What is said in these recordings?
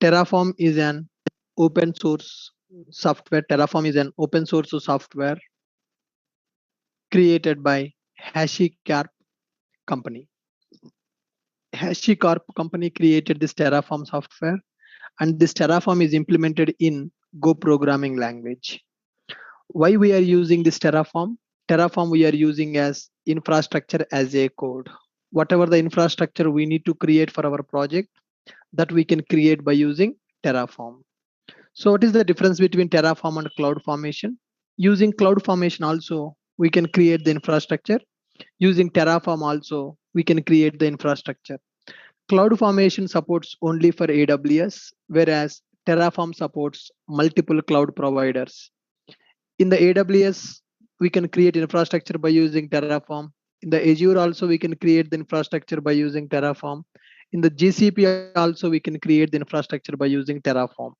Terraform is an open source software. Terraform is an open source software created by HashiCorp company. HashiCorp company created this Terraform software, and this Terraform is implemented in Go programming language. Why we are using this Terraform? Terraform we are using as infrastructure as a code. Whatever the infrastructure we need to create for our project, that we can create by using Terraform. So what is the difference between Terraform and CloudFormation? Using CloudFormation also, we can create the infrastructure. Using Terraform also, we can create the infrastructure. CloudFormation supports only for AWS, whereas Terraform supports multiple cloud providers. In the AWS, we can create infrastructure by using Terraform. In the Azure also, we can create the infrastructure by using Terraform. In the GCP also, we can create the infrastructure by using Terraform.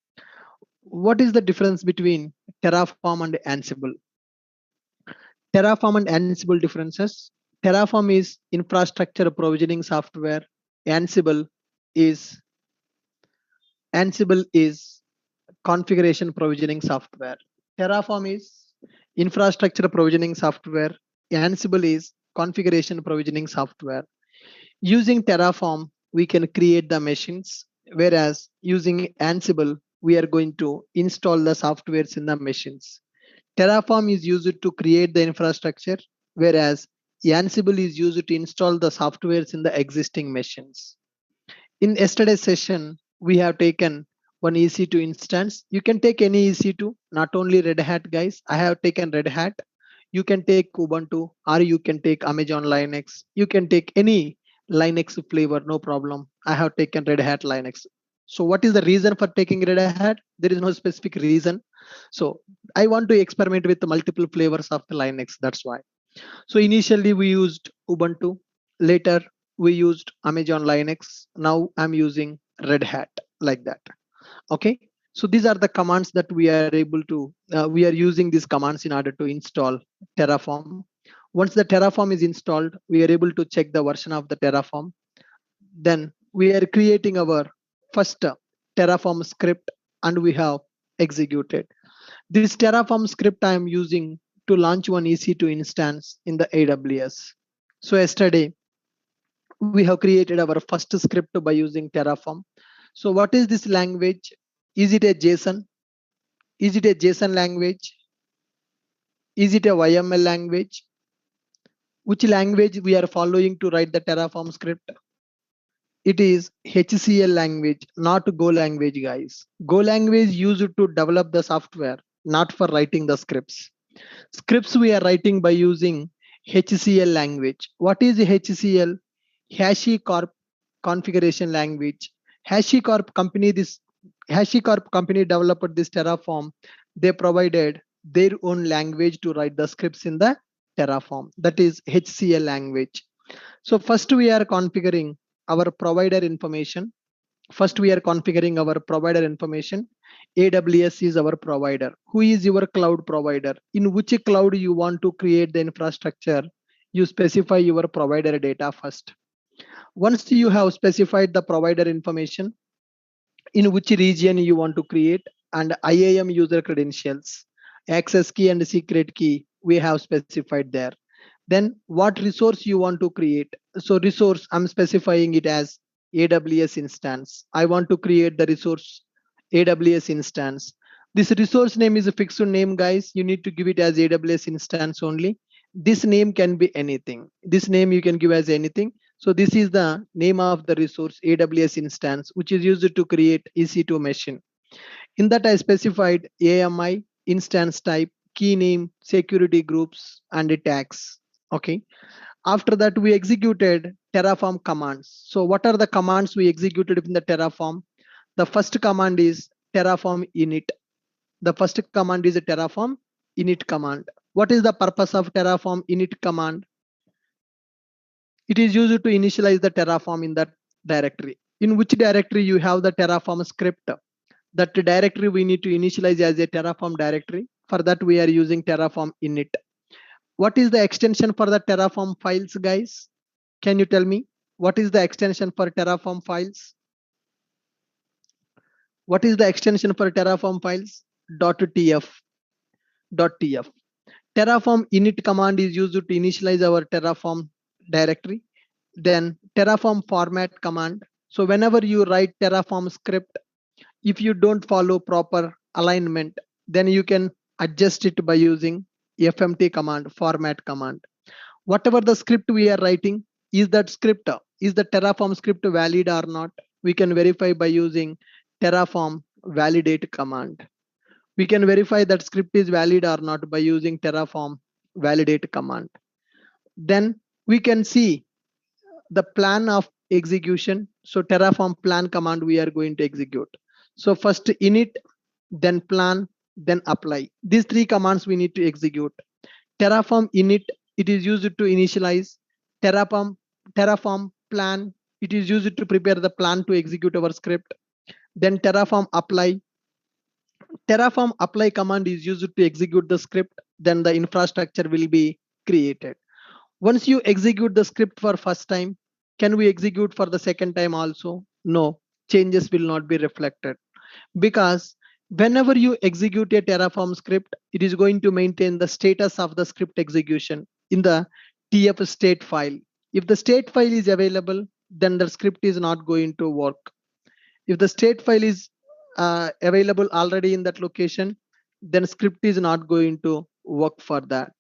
What is the difference between Terraform and Ansible? Terraform and Ansible differences. Terraform is infrastructure provisioning software. Ansible is configuration provisioning software. Terraform is infrastructure provisioning software. Ansible is configuration provisioning software. Using Terraform, we can create the machines, whereas using Ansible, we are going to install the softwares in the machines. Terraform is used to create the infrastructure, whereas Ansible is used to install the softwares in the existing machines. In yesterday's session, we have taken one EC2 instance. You can take any EC2, not only Red Hat, guys. I have taken Red Hat. You can take Ubuntu, or you can take Amazon Linux. You can take any Linux flavor, no problem. I have taken Red Hat Linux. So what is the reason for taking Red Hat? There is no specific reason. So I want to experiment with the multiple flavors of the Linux. That's why. So initially we used Ubuntu. Later we used Amazon Linux. Now I'm using Red Hat, like that. Okay. So these are the commands that we are able to, we are using these commands in order to install Terraform. Once the Terraform is installed, we are able to check the version of the Terraform. Then we are creating our first Terraform script, and we have executed. This Terraform script I am using to launch one EC2 instance in the AWS. So yesterday, we have created our first script by using Terraform. So what is this language? Is it a JSON? Is it a JSON language? Is it a YML language? Which language we are following to write the Terraform script? It is HCL language, not Go language, guys. Go language used to develop the software, not for writing the scripts. Scripts we are writing by using HCL language. What is HCL? HashiCorp configuration language. HashiCorp company developed this Terraform. They provided their own language to write the scripts in the Terraform. That is HCL language. So first we are configuring our provider information. AWS is our provider. Who is your cloud provider? In which cloud you want to create the infrastructure? You specify your provider data first. Once you have specified the provider information, in which region you want to create, and IAM user credentials, access key and secret key, we have specified there. Then what resource you want to create? So resource, I'm specifying it as AWS instance. I want to create the resource AWS instance. This resource name is a fixed name, guys. You need to give it as AWS instance only. This name can be anything. This name you can give as anything. So this is the name of the resource AWS instance, which is used to create EC2 machine. In that I specified AMI, instance type, key name, security groups, and tags. Okay. After that, we executed Terraform commands. So what are the commands we executed in the Terraform? The first command is Terraform init. The first command is a Terraform init command. What is the purpose of Terraform init command? It is used to initialize the Terraform in that directory. In which directory you have the Terraform script? That directory we need to initialize as a Terraform directory. For that, we are using Terraform init. What is the extension for the Terraform files, guys? Can you tell me what is the extension for Terraform files? What is the extension for Terraform files? .tf. .tf. Terraform init command is used to initialize our Terraform directory. Then Terraform format command. So whenever you write Terraform script, if you don't follow proper alignment, then you can adjust it by using fmt command, format command. Whatever the script we are writing, is that script, is the Terraform script valid or not? We can verify by using Terraform validate command. We can verify that script is valid or not by using Terraform validate command. Then we can see the plan of execution. So Terraform plan command we are going to execute. So first init, then plan, then apply. These three commands we need to execute. Terraform init, it is used to initialize. Terraform plan, it is used to prepare the plan to execute our script. Then Terraform apply. Terraform apply command is used to execute the script. Then the infrastructure will be created. Once you execute the script for first time, can we execute for the second time also? No, changes will not be reflected, because whenever you execute a Terraform script, it is going to maintain the status of the script execution in the TF state file. If the state file is available, then the script is not going to work. If the state file is available already in that location, then script is not going to work for that.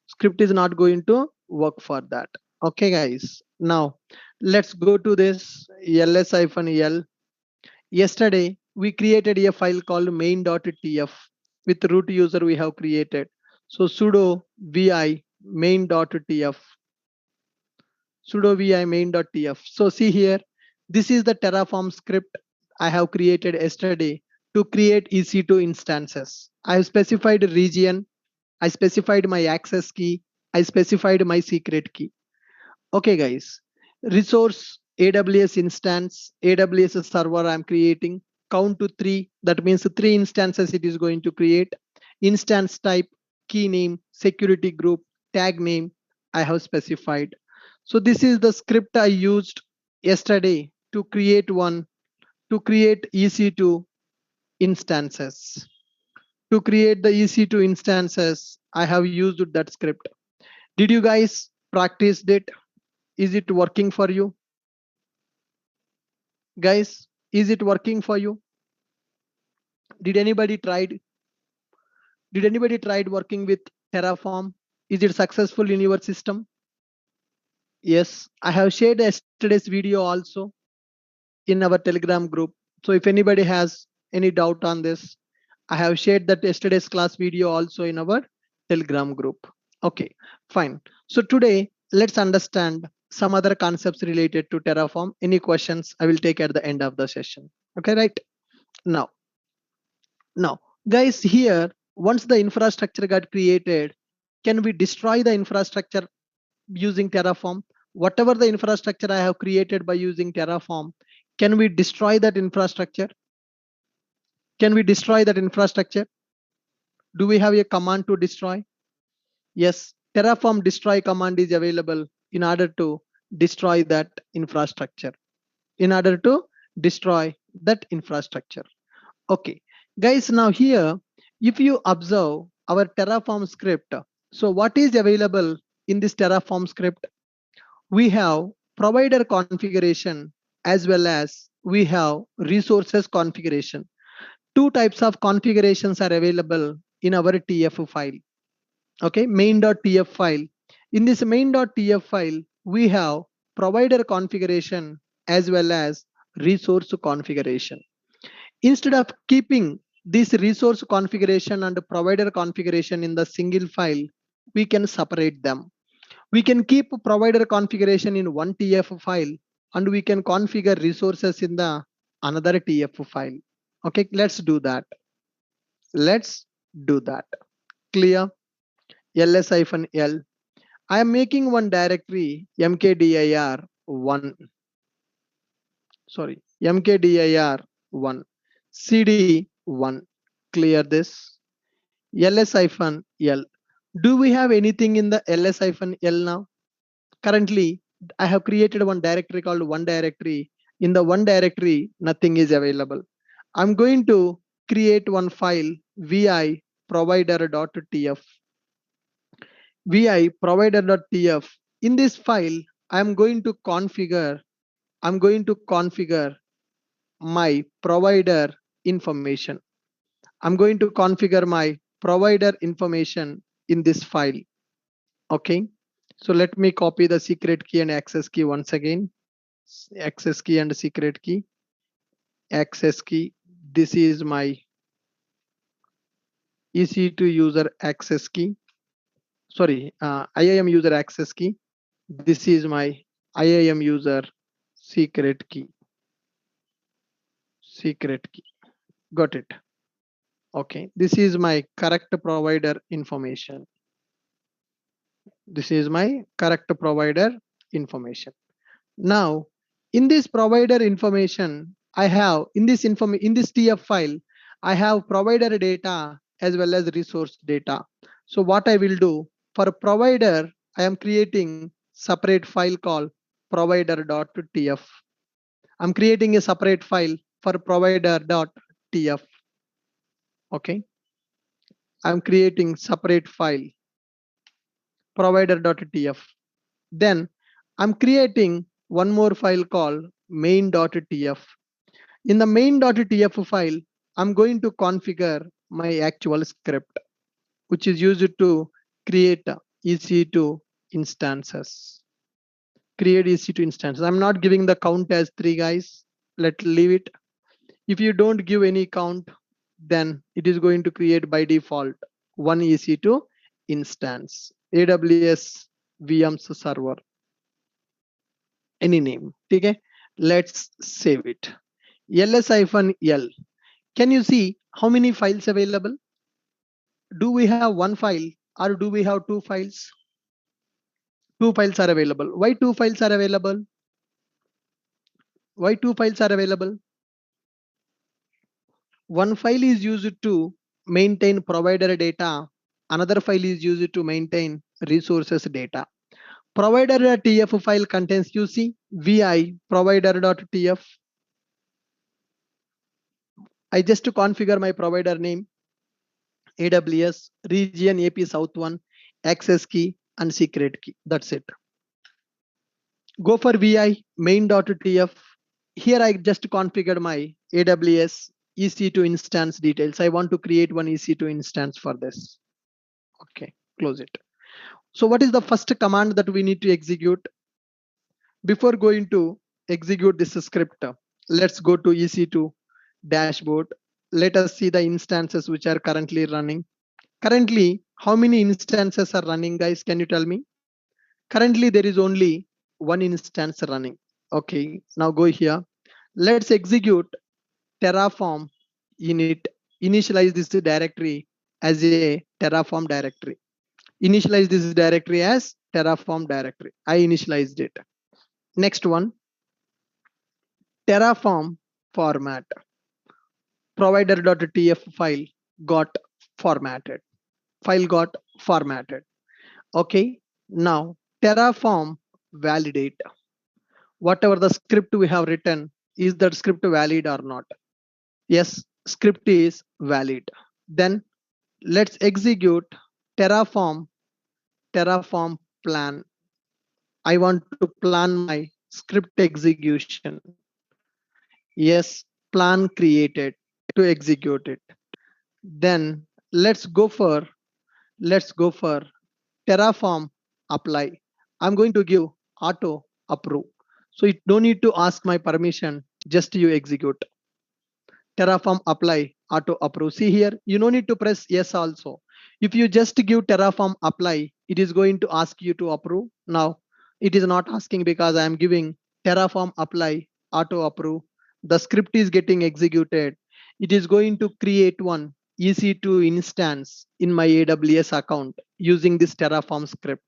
Script is not going to work for that. Okay, guys. Now let's go to this ls-l. Yesterday we created a file called main.tf with root user we have created. So sudo vi main.tf, sudo vi main.tf. So see here, this is the Terraform script I have created yesterday to create EC2 instances. I have specified region, I specified my access key, I specified my secret key. Okay, guys. Resource AWS instance, AWS server I'm creating, count to 3. That means 3 instances it is going to create. Instance type, key name, security group, tag name, I have specified. So this is the script I used yesterday to create EC2 instances. To create the EC2 instances, I have used that script. Did you guys practice it? Is it working for you? Guys, is it working for you? Did anybody tried working with Terraform? Is it successful in your system? Yes, I have shared yesterday's video also in our Telegram group. So if anybody has any doubt on this, I have shared that yesterday's class video also in our Telegram group. Okay, fine. So today let's understand some other concepts related to Terraform. Any questions I will take at the end of the session. Okay, right? Now, guys, here, once the infrastructure got created, can we destroy the infrastructure using Terraform? Whatever the infrastructure I have created by using Terraform, can we destroy that infrastructure? Can we destroy that infrastructure? Do we have a command to destroy? Yes, Terraform destroy command is available in order to destroy that infrastructure. In order to destroy that infrastructure. Okay, guys, now here, if you observe our Terraform script, so what is available in this Terraform script? We have provider configuration as well as we have resources configuration. Two types of configurations are available in our TF file. Okay, main.tf file. In this main.tf file, we have provider configuration as well as resource configuration. Instead of keeping this resource configuration and provider configuration in the single file, we can separate them. We can keep provider configuration in one TF file and we can configure resources in the another TF file. Okay, let's do that. Let's do that. Clear? ls-l. I am making one directory mkdir1. Sorry, mkdir1 cd1. Clear this. ls-l. Do we have anything in the ls-l now? Currently, I have created one directory called one directory. In the one directory, nothing is available. I'm going to create one file vi provider.tf. vi provider.tf. In this file, I'm going to configure my provider information. I'm going to configure my provider information in this file. Okay. So let me copy the secret key and access key once again. Access key and secret key. Access key. This is my EC2 user access key. Sorry, IAM user access key. This is my IAM user secret key. Secret key. Got it. Okay. This is my correct provider information. This is my correct provider information. Now, in this provider information, I have in this TF file, I have provider data as well as resource data. So what I will do for provider, I am creating separate file called provider.tf. I'm creating a separate file for provider.tf. Okay. I'm creating separate file provider.tf. Then I'm creating one more file called main.tf. In the main.tf file, I'm going to configure my actual script, which is used to create EC2 instances. Create EC2 instances. I'm not giving the count as 3 guys. Let's leave it. If you don't give any count, then it is going to create by default one EC2 instance. AWS VMs server. Any name. Okay. Let's save it. ls-l. Can you see how many files available? Do we have one file or do we have two files? Two files are available. Why two files are available? Why two files are available? One file is used to maintain provider data. Another file is used to maintain resources data. Provider.tf file contains, you see, vi provider.tf. I just configure my provider name, AWS, region AP South 1, access key and secret key. That's it. Go for vi main.tf. Here I just configured my AWS EC2 instance details. I want to create one EC2 instance for this. Okay, close it. So what is the first command that we need to execute? Before going to execute this script, let's go to EC2 dashboard. Let us see the instances which are currently running. Currently, how many instances are running, guys? Can you tell me? Currently, there is only one instance running. Okay, now go here. Let's execute Terraform init. Initialize this directory as a Terraform directory. Initialize this directory as Terraform directory. I initialized it. Next one, Terraform format. Provider.tf file got formatted. File got formatted. Okay, now Terraform validate. Whatever the script we have written, is that script valid or not? Yes, script is valid. Then let's execute Terraform plan. I want to plan my script execution. Yes, plan created to execute it. Then let's go for Terraform apply. I'm going to give auto approve. So it no need to ask my permission, just you execute. Terraform apply auto approve. See here, you no need to press yes also. If you just give Terraform apply, it is going to ask you to approve. Now it is not asking because I am giving Terraform apply auto approve. The script is getting executed. It is going to create one EC2 instance in my AWS account using this Terraform script.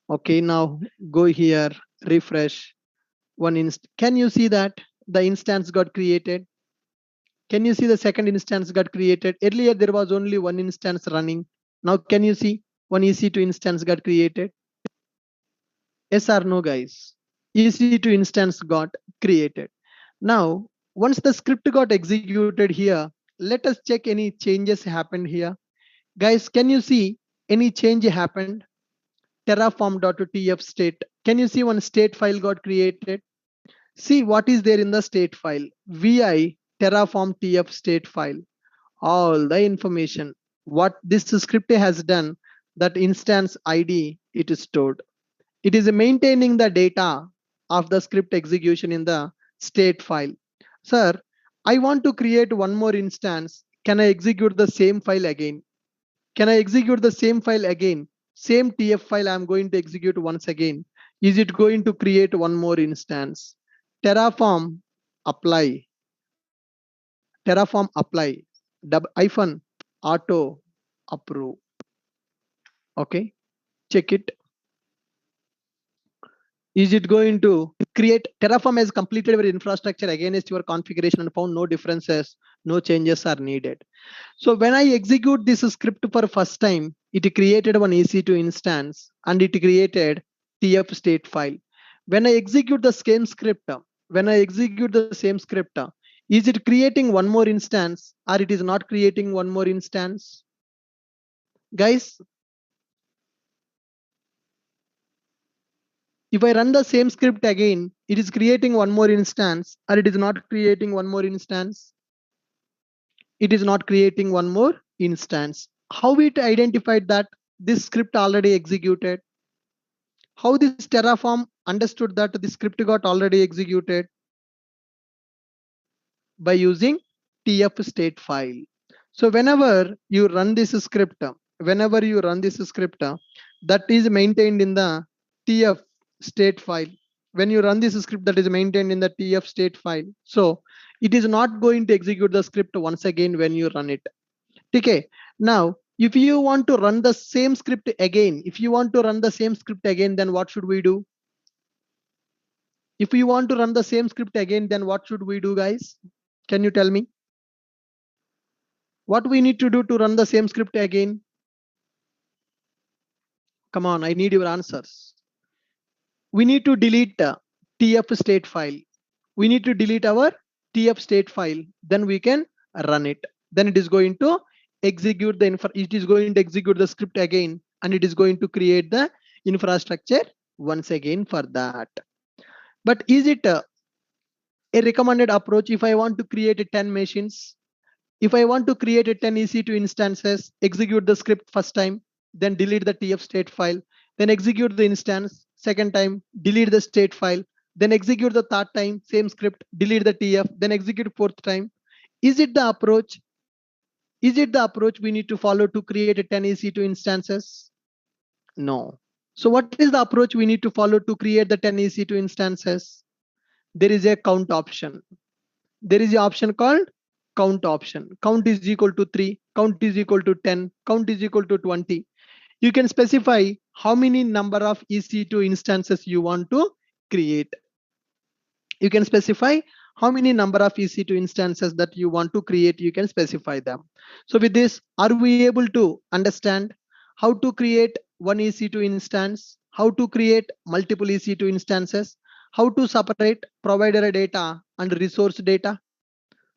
Okay, now go here, refresh one can you see that the instance got created? Can you see the second instance got created? Earlier there was only one instance running. Now can you see one EC2 instance got created? Yes or no, guys? EC2 instance got created. Now Once the script got executed here, let us check any changes happened here. Guys, can you see any change happened? Terraform.tf state. Can you see one state file got created? See what is there in the state file. vi terraform tf state file. All the information. What this script has done, that instance ID it is stored. It is maintaining the data of the script execution in the state file. Sir, I want to create one more instance. Can I execute the same file again? Can I execute the same file again? Same TF file I'm going to execute once again. Is it going to create one more instance? Terraform apply. Terraform apply. Hyphen auto approve. Okay, check it. Is it going to create? Terraform has completed your infrastructure against your configuration and found no differences, no changes are needed. So when I execute this script for first time, it created one EC2 instance and it created TF state file. When I execute the same script, is it creating one more instance or it is not creating one more instance? Guys, if I run the same script again, it is creating one more instance or it is not creating one more instance? It is not creating one more instance. How it identified that this script already executed? How this Terraform understood that the script got already executed? By using TF state file. So whenever you run this script, that is maintained in the TF state file. When you run this script, that is maintained in the TF state file. So it is not going to execute the script once again when you run it. Okay. Now, if you want to run the same script again, then what should we do? If we want to run the same script again, then what should we do, guys? Can you tell me? What we need to do to run the same script again? Come on, I need your answers. We need to delete TF state file. We need to delete our TF state file. Then we can run it. Then it is going to execute the script again, and it is going to create the infrastructure once again for that. But is it a recommended approach if I want to create 10 machines? If I want to create 10 EC2 instances, execute the script first time, then delete the TF state file, then execute the instance second time, delete the state file, then execute the third time, same script, delete the TF, then execute fourth time. Is it the approach? Is it the approach we need to follow to create 10 EC2 instances? No. So what is the approach we need to follow to create the 10 EC2 instances? There is a count option. There is an option called count option. Count is equal to 3, count is equal to 10, count is equal to 20. You can specify how many number of EC2 instances you want to create. You can specify how many number of EC2 instances that you want to create. You can specify them. So with this, are we able to understand how to create one EC2 instance, how to create multiple EC2 instances, how to separate provider data and resource data?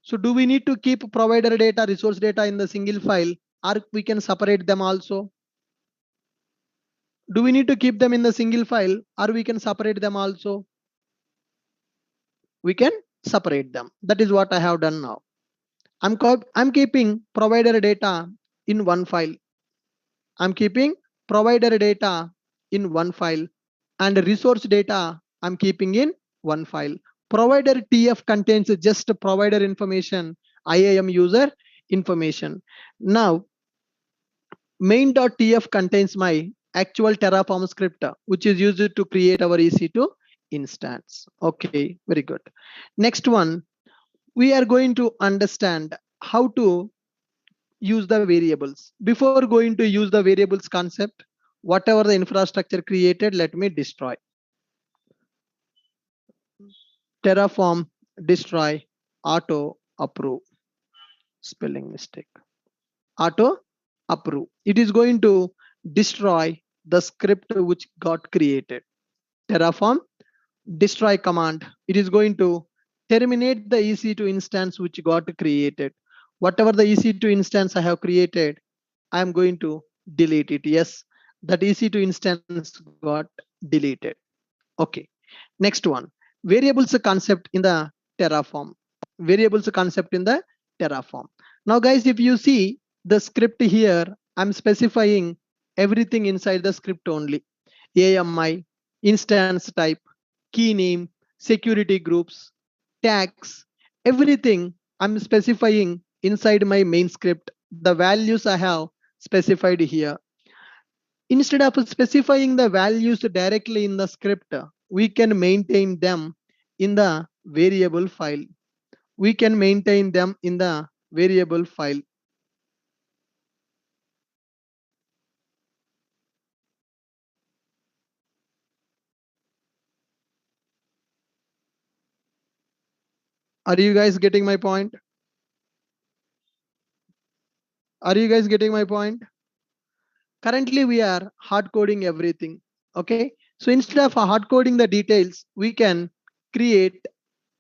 So do we need to keep provider data, resource data in the single file, or we can separate them also? Do we need to keep them in the single file, or we can separate them also? We can separate them. That is what I have done now. I'm keeping provider data in one file. I'm keeping provider data in one file, and resource data I'm keeping in one file. Provider TF contains just provider information, IAM user information. Now, main.tf contains my actual Terraform script, which is used to create our EC2 instance. Okay, very good. Next one, we are going to understand how to use the variables. Before going to use the variables concept, whatever the infrastructure created, let me destroy. Terraform destroy auto approve. Spelling mistake. Auto approve. It is going to destroy the script which got created. Terraform destroy command. It is going to terminate the EC2 instance which got created. Whatever the EC2 instance I have created, I am going to delete it. Yes, that EC2 instance got deleted. Okay. Next one, variables concept in the Terraform. Variables concept in the Terraform. Now, guys, if you see the script here, I'm specifying everything inside the script only. AMI, instance type, key name, security groups, tags, everything I'm specifying inside my main script. The values I have specified here. Instead of specifying the values directly in the script, we can maintain them in the variable file. We can maintain them in the variable file. Are you guys getting my point? Are you guys getting my point? Currently, we are hard coding everything. Okay. So instead of hard coding the details, we can create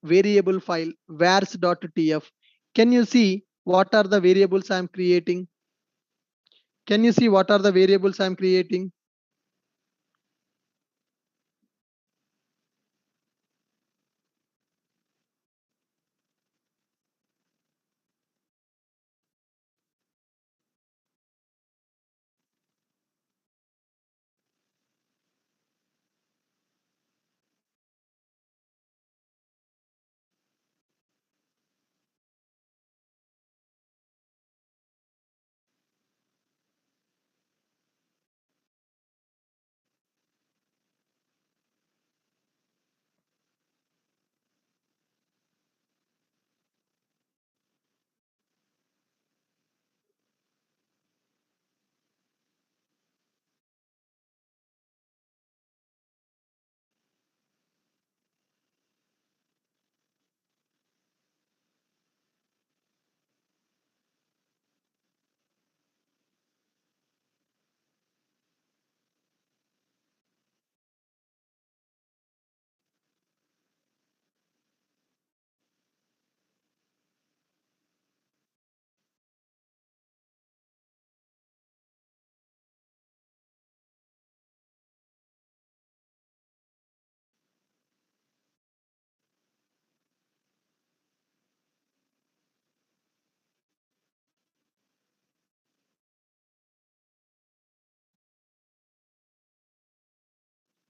variable file vars.tf. Can you see what are the variables I'm creating? Can you see what are the variables I'm creating?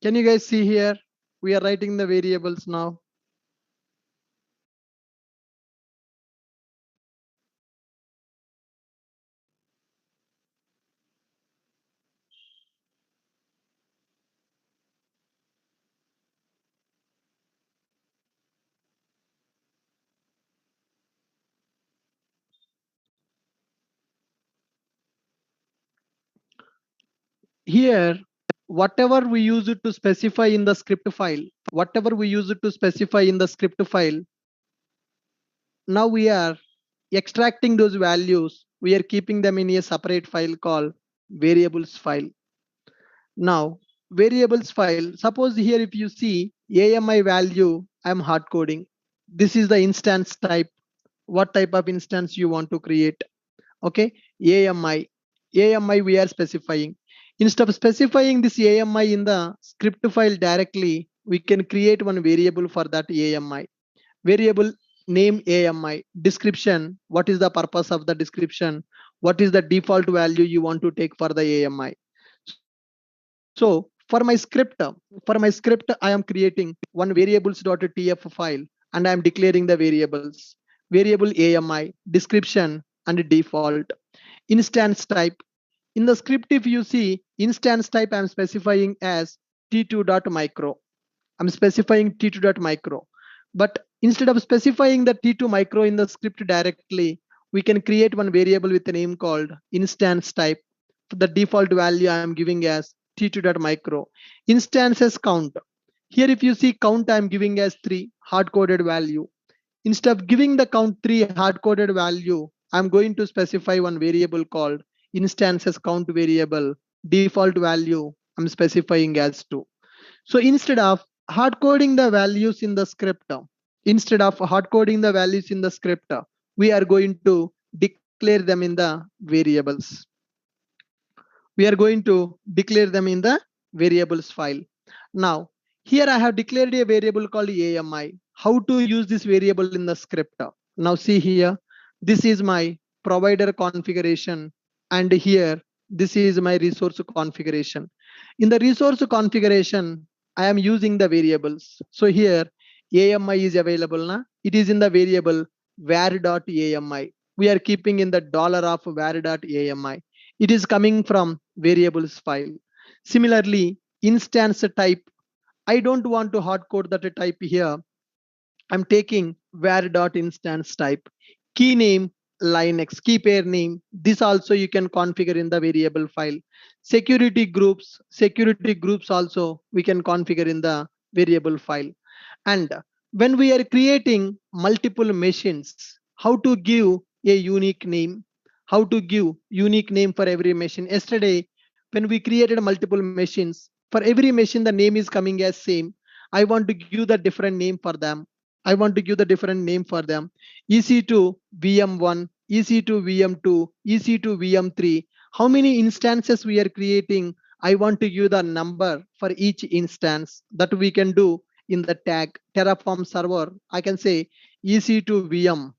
Can you guys see here? We are writing the variables now. Here, whatever we use it to specify in the script file, whatever we use it to specify in the script file, now we are extracting those values. We are keeping them in a separate file called variables file. Now, variables file, suppose here if you see AMI value, I'm hard coding. This is the instance type. What type of instance you want to create? Okay, AMI we are specifying. Instead of specifying this AMI in the script file directly, we can create one variable for that AMI. Variable name AMI, description, what is the purpose of the description, what is the default value you want to take for the AMI. So for my script, I am creating one variables.tf file and I am declaring the variables, variable AMI, description, and default. Instance type. In the script, if you see instance type, I'm specifying as t2.micro. I'm specifying t2.micro. But instead of specifying the t2 micro in the script directly, we can create one variable with a name called instance type. The default value I am giving as t2.micro. Instances count. Here, if you see count, I'm giving as 3 hard-coded value. Instead of giving the count 3 hard-coded value, I'm going to specify one variable called instances count variable. Default value I'm specifying as 2. So instead of hard coding the values in the script, Instead of hard coding the values in the script, we are going to declare them in the variables. We are going to declare them in the variables file. Now, here I have declared a variable called AMI. How to use this variable in the script? Now see here, this is my provider configuration, and here this is my resource configuration. In the resource configuration, I am using the variables. So here AMI is available now. It is in the variable var.ami. We are keeping in the dollar of var.ami. It is coming from variables file. Similarly, instance type, I don't want to hard code that type here. I'm taking var.instance type. Key name, Linux, key pair name. This also you can configure in the variable file. Security groups also we can configure in the variable file. And when we are creating multiple machines, how to give a unique name? How to give unique name for every machine? Yesterday, when we created multiple machines, for every machine the name is coming as same. I want to give the different name for them. I want to give the different name for them. EC2 VM1, EC2 VM2, EC2 VM3. How many instances we are creating? I want to give the number for each instance. That we can do in the tag Terraform server. I can say EC2 VM.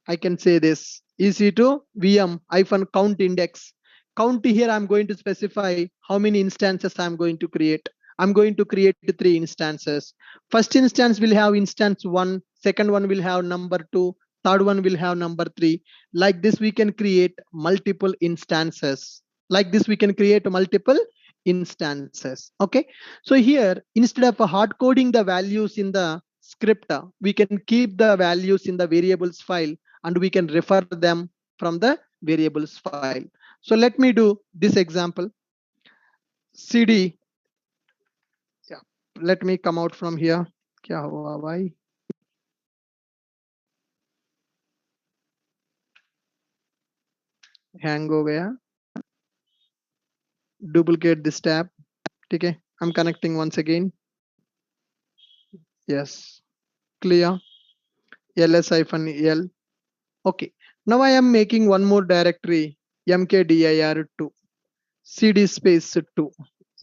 I can say this EC2 VM hyphen count index. Count here, I'm going to specify how many instances I'm going to create. I'm going to create 3 instances. First instance will have instance 1, second one will have number 2, third one will have number 3. Like this, we can create multiple instances. Like this, we can create multiple instances. Okay. So here, instead of hard coding the values in the script, we can keep the values in the variables file and we can refer them from the variables file. So let me do this example. CD. Yeah. Let me come out from here. क्या हुआ भाई? Hang हो गया. Duplicate this tab. ठीक है. I'm connecting once again. Yes. Clear. ls-l. Okay. Now I am making one more directory. mkdir2. cd space 2.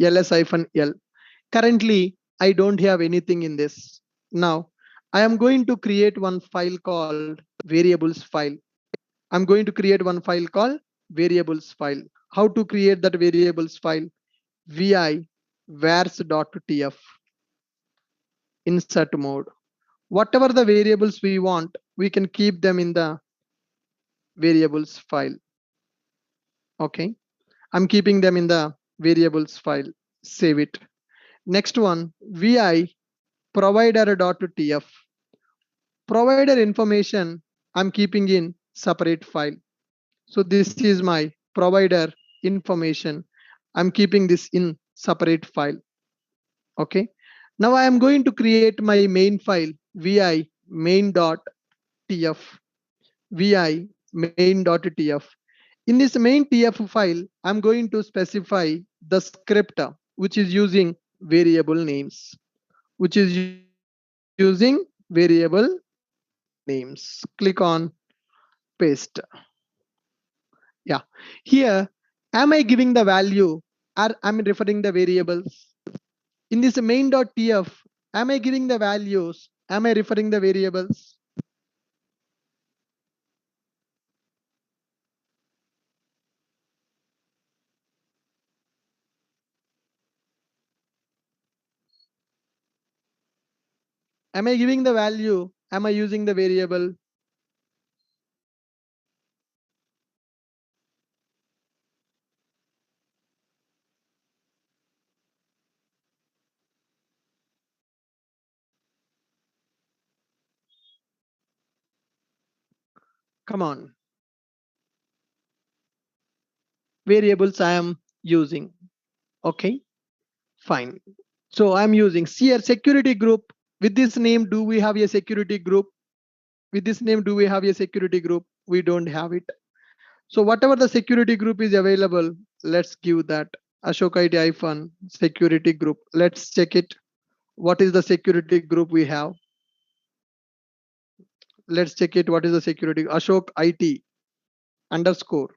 ls-l. Currently, I don't have anything in this. Now, I am going to create one file called variables file. I'm going to create one file called variables file. How to create that variables file? vi vars.tf insert mode. Whatever the variables we want, we can keep them in the variables file. Okay, I'm keeping them in the variables file. Save it. Next one, vi provider.tf. Provider information I'm keeping in separate file. So this is my provider information. I'm keeping this in separate file. Okay. Now I am going to create my main file vi main.tf. vi main.tf. In this main tf file, I'm going to specify the script which is using variable names, which is using variable names. Click on paste. Yeah, here am I giving the value or I'm referring the variables? In this main.tf, am I giving the values? Am I referring the variables? Am I giving the value? Am I using the variable? Come on. Variables I am using. Okay, fine. So I'm using here security group. With this name, do we have a security group? With this name, do we have a security group? We don't have it. So whatever the security group is available, let's give that Ashok IT hyphen security group. Let's check it. What is the security group we have? Let's check it. What is the security? Ashok IT underscore.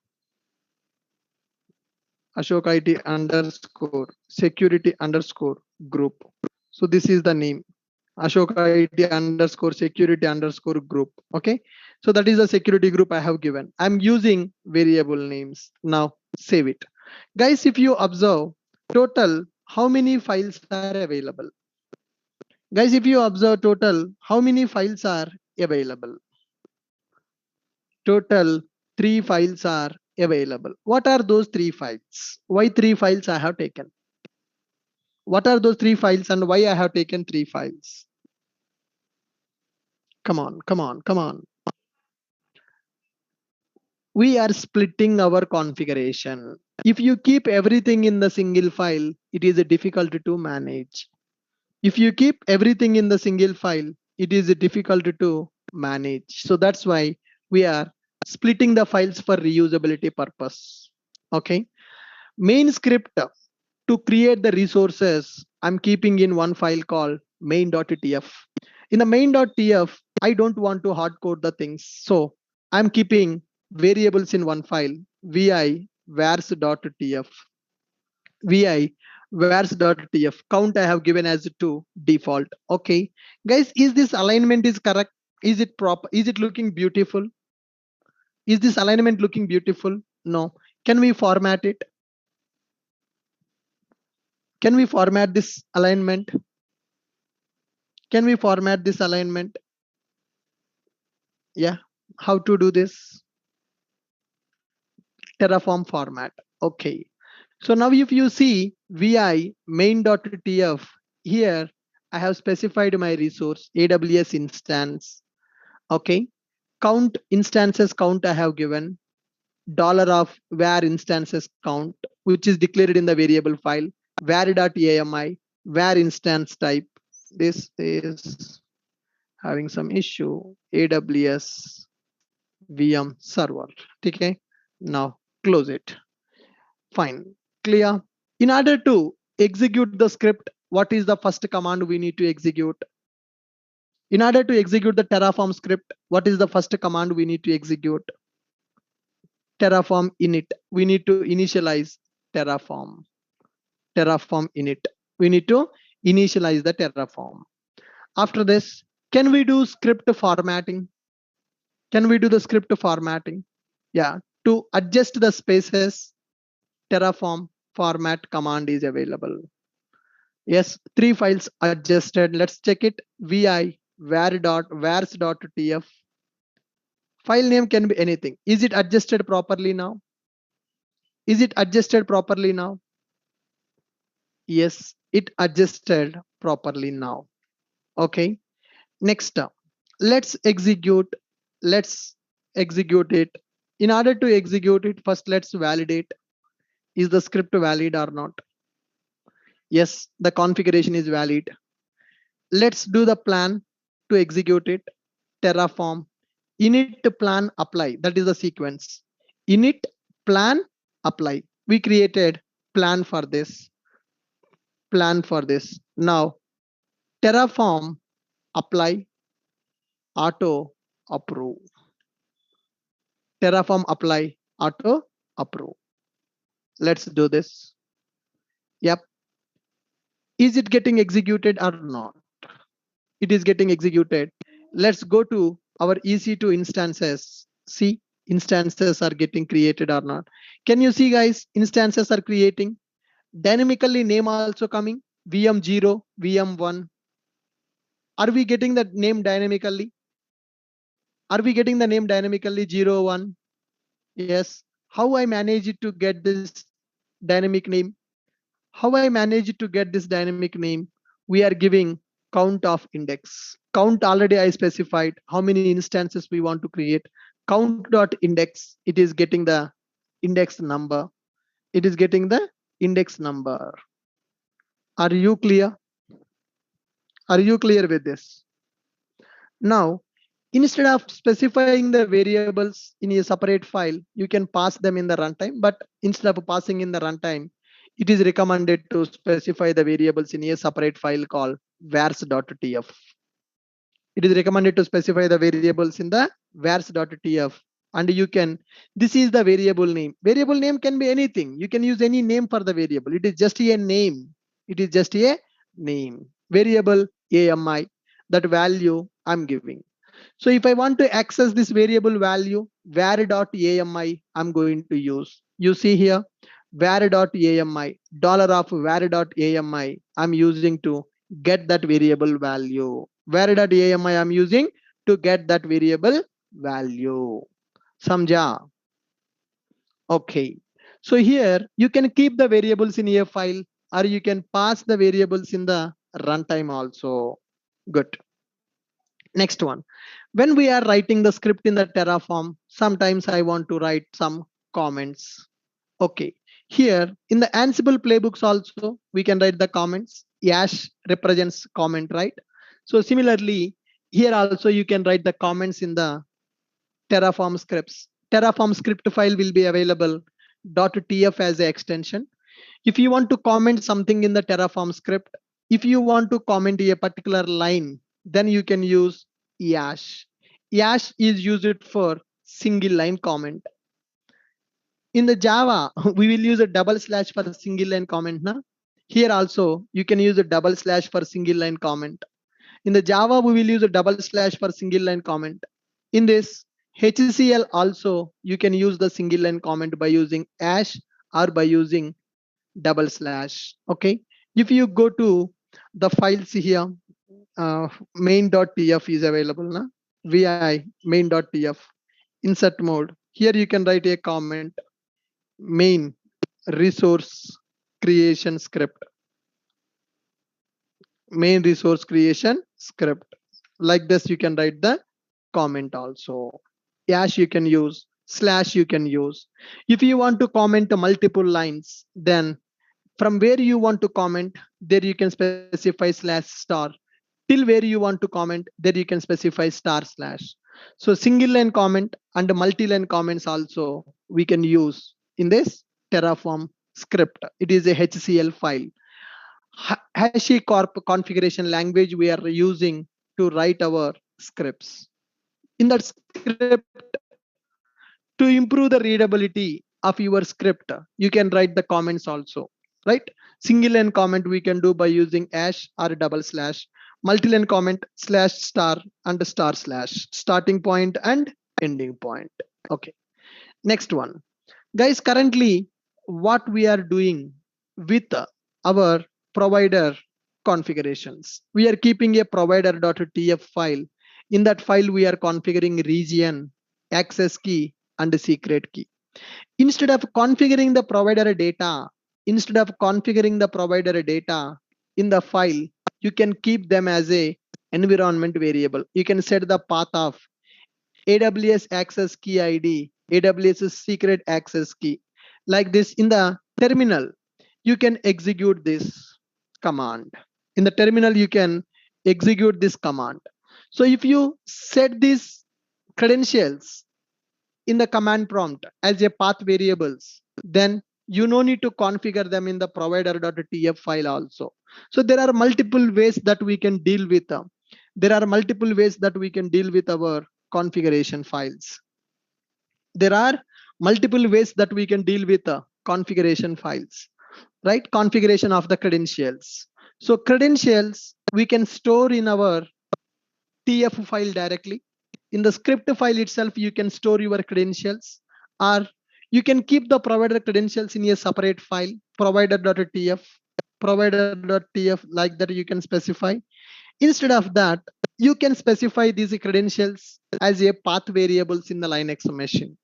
Ashok IT underscore security underscore group. So this is the name. Ashok IT underscore security underscore group. Okay. So that is the security group I have given. I'm using variable names. Now save it. Guys, if you observe total, how many files are available? Guys, if you observe total, how many files are available? Total 3 files are available. What are those 3 files? Why 3 files I have taken? What are those 3 files and why I have taken 3 files? Come on, come on, come on. We are splitting our configuration. If you keep everything in the single file, it is difficult to manage. If you keep everything in the single file, it is difficult to manage. So that's why we are splitting the files for reusability purpose. Okay. Main script to create the resources, I'm keeping in one file called main.tf. In the main.tf, I don't want to hard code the things. So I'm keeping variables in one file, vi vars.tf. Vi vars.tf. Count I have given as 2 default. Okay. Guys, is this alignment is correct? Is it proper? Is it looking beautiful? Is this alignment looking beautiful? No. Can we format it? Can we format this alignment? Can we format this alignment? Yeah. How to do this? Terraform format. Okay. So now if you see vi main.tf, here I have specified my resource AWS instance. Okay. Count instances count I have given dollar of var instances count, which is declared in the variable file var.ami var instance type. This is having some issue. AWS VM server. Okay. Now close it. Fine. Clear. In order to execute the script, what is the first command we need to execute? In order to execute the Terraform script, what is the first command we need to execute? Terraform init. We need to initialize Terraform. Terraform init. We need to initialize the Terraform. After this, can we do script formatting? Can we do the script formatting? Yeah. To adjust the spaces, Terraform format command is available. Yes, 3 files adjusted. Let's check it. Vi vars.tf. File name can be anything. Is it adjusted properly now? Is it adjusted properly now? Yes, it adjusted properly now. Okay. Next up, let's execute. Let's execute it. In order to execute it, first let's validate. Is the script valid or not? Yes, the configuration is valid. Let's do the plan to execute it. Terraform init plan apply. That is the sequence. Init plan apply. We created plan for this. Plan for this. Now Terraform apply auto approve. Terraform apply auto approve. Let's do this. Yep. Is it getting executed or not? It is getting executed. Let's go to our EC2 instances. See, instances are getting created or not. Can you see, guys? Instances are creating. Dynamically name also coming. VM0, VM1. Are we getting that name dynamically? Are we getting the name dynamically 0, 1? Yes. How I manage it to get this dynamic name? How I manage it to get this dynamic name? We are giving count of index. Count already I specified how many instances we want to create. Count.index, it is getting the index number. It is getting the index number. Are you clear? Are you clear with this? Now, instead of specifying the variables in a separate file, you can pass them in the runtime. But instead of passing in the runtime, it is recommended to specify the variables in a separate file called vars.tf. it is recommended to specify the variables in the vars.tf. And you can, this is the variable name. Variable name can be anything. You can use any name for the variable. It is just a name. It is just a name. Variable AMI, that value I'm giving. So if I want to access this variable value, var.ami, I'm going to use. You see here, var.ami, dollar of var.ami, I'm using to get that variable value. var.ami, I'm using to get that variable value. Samjha? Okay. So here you can keep the variables in a file, or you can pass the variables in the runtime also. Good. Next one. When we are writing the script in the Terraform, sometimes I want to write some comments. Okay. Here in the Ansible playbooks also, we can write the comments. Yash represents comment, right? So similarly, here also you can write the comments in the Terraform scripts. Terraform script file will be available .tf as an extension. If you want to comment something in the Terraform script, if you want to comment a particular line, then you can use yash. Yash is used for single line comment. In the Java, we will use a double slash for single line comment. Na? Here also, you can use a double slash for single line comment. In the Java, we will use a double slash for single line comment. In this HCL also, you can use the single line comment by using hash or by using double slash. Okay. If you go to the files here, main.tf is available. Na? Vi main.tf insert mode. Here you can write a comment main resource creation script. Main resource creation script. Like this, you can write the comment also. Hash you can use, slash you can use. If you want to comment multiple lines, then from where you want to comment, there you can specify slash star. Till where you want to comment, there you can specify star slash. So single line comment and multi-line comments also we can use in this Terraform script. It is a HCL file. HashiCorp configuration language we are using to write our scripts. In that script, to improve the readability of your script, you can write the comments also, right? Single line comment we can do by using hash or double slash. Multi-line comment slash star and star slash, starting point and ending point. Okay. Next one. Guys, currently what we are doing with our provider configurations, we are keeping a provider.tf file. In that file, we are configuring region, access key, and the secret key. Instead of configuring the provider data, in the file, you can keep them as a environment variable. You can set the path of AWS access key ID, AWS secret access key. Like this in the terminal, you can execute this command. In the terminal, you can execute this command. So if you set these credentials in the command prompt as a path variables, then you no need to configure them in the provider.tf file also. So there are multiple ways that we can deal with them. There are multiple ways that we can deal with our configuration files. There are multiple ways that we can deal with configuration files, right? Configuration of the credentials. So credentials we can store in our TF file directly. In the script file itself, you can store your credentials, or you can keep the provider credentials in a separate file, provider.tf, like that you can specify. Instead of that, you can specify these credentials as a path variables in the Linux machine.